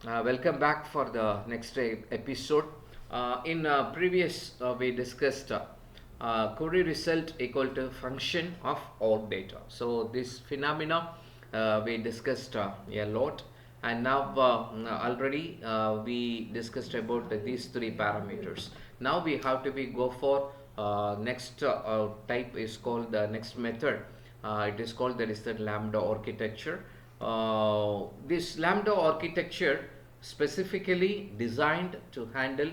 Welcome back for the next episode. In previous, we discussed query result equal to function of our data. So this phenomena we discussed a lot, and now already we discussed about these three parameters. Now we have to be go for next type is called the next method. It is called that is the Lambda architecture. This Lambda architecture specifically designed to handle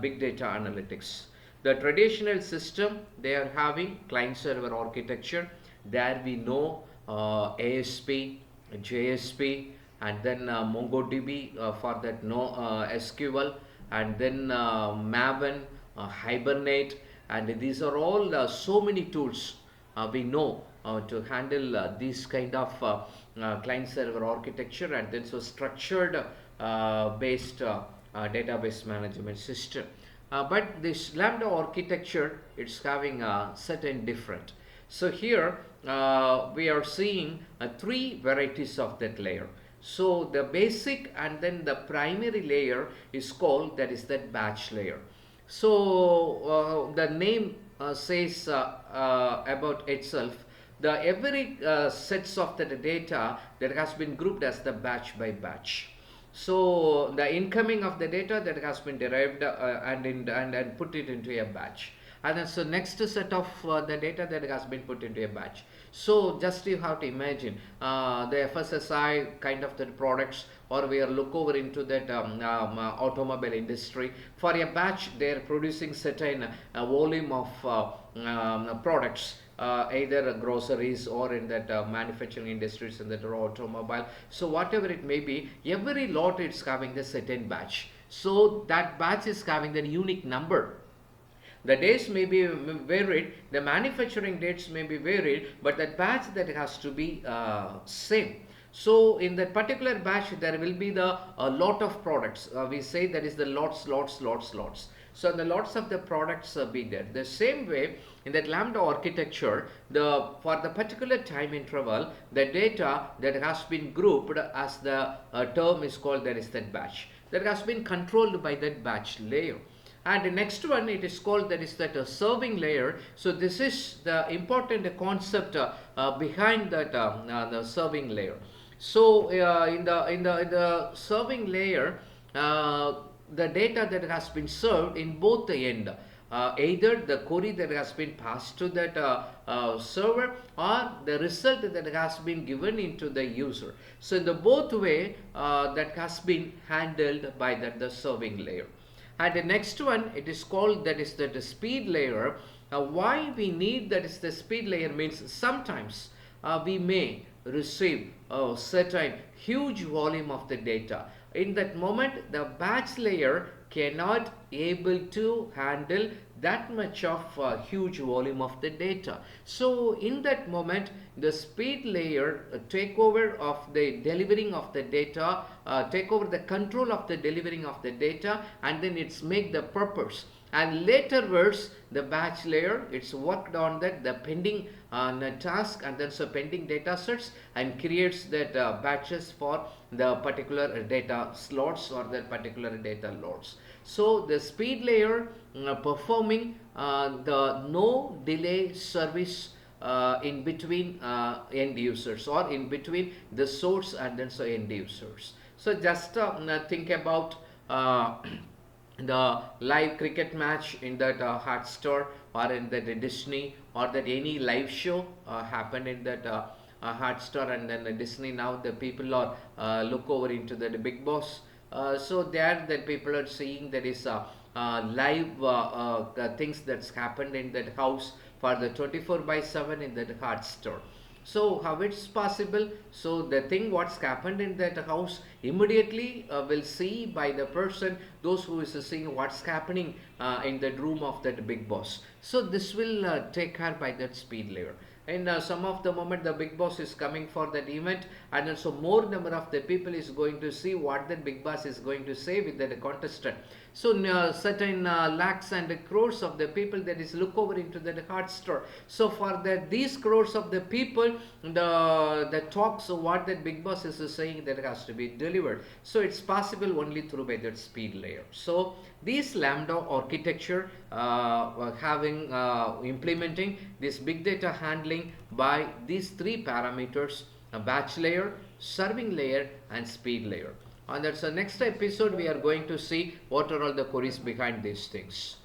big data analytics. The traditional system, they are having client server architecture. There we know ASP, JSP, and then MongoDB for that no SQL, and then Maven, Hibernate, and these are all so many tools we know to handle these kind of client server architecture, and then so structured based database management system. But this Lambda architecture, it's having a certain different. So here we are seeing three varieties of that layer. So the basic and then the primary layer is called that is that batch layer. So the name says about itself. The every sets of the data that has been grouped as the batch by batch. So the incoming of the data that has been derived and put it into a batch, and then so next set of the data that has been put into a batch. So just you have to imagine the FSSI kind of the products, or we are look over into that automobile industry. For a batch, they are producing certain volume of products, either groceries or in that manufacturing industries, in that automobile. So whatever it may be, every lot it's having the certain batch. So that batch is having the unique number. The dates may be varied, the manufacturing dates may be varied, but that batch that has to be same. So in that particular batch, there will be the lot of products. We say that is the lots. So the lots of the products be there. The same way in that Lambda architecture, the for the particular time interval, the data that has been grouped as the term is called that is that batch. That has been controlled by that batch layer. And the next one, it is called that is that serving layer. So this is the important concept behind that the serving layer. So in the serving layer, the data that has been served in both the end, either the query that has been passed to that server, or the result that has been given into the user. So in the both way, that has been handled by the serving layer. And the next one, it is called that is the speed layer. Now why we need that is the speed layer means sometimes we may receive a certain huge volume of the data. In that moment, the batch layer cannot able to handle that much of huge volume of the data. So in that moment, the speed layer take over of the delivering of the data, take over the control of the delivering of the data, and then it's make the purpose. And laterwards, the batch layer, it's worked on that the pending task, and then so pending data sets, and creates that batches for the particular data slots or the particular data loads. So the speed layer performing the no delay service in between end users, or in between the source and then so end users. So just think about the live cricket match in that Hotstar, or in that Disney, or that any live show happened in that Hotstar, and then Disney. Now the people are look over into the Big Boss. So there the people are seeing there is live things that's happened in that house for the 24/7 in that Hotstar. So how it's possible? So the thing what's happened in that house immediately will see by the person, those who is seeing what's happening in the room of that Big Boss. So this will take care by that speed layer. in some of the moment the big boss is coming for that event, and also more number of the people is going to see what the big boss is going to say with the contestant. So certain lakhs and crores of the people that is look over into the hard store. So for that these crores of the people, the talks of what that big boss is saying, that has to be delivered. So it's possible only through by that speed layer. So this Lambda architecture having implementing this big data handling by these three parameters: a batch layer, serving layer, and speed layer. And that's the next episode we are going to see what are all the queries behind these things.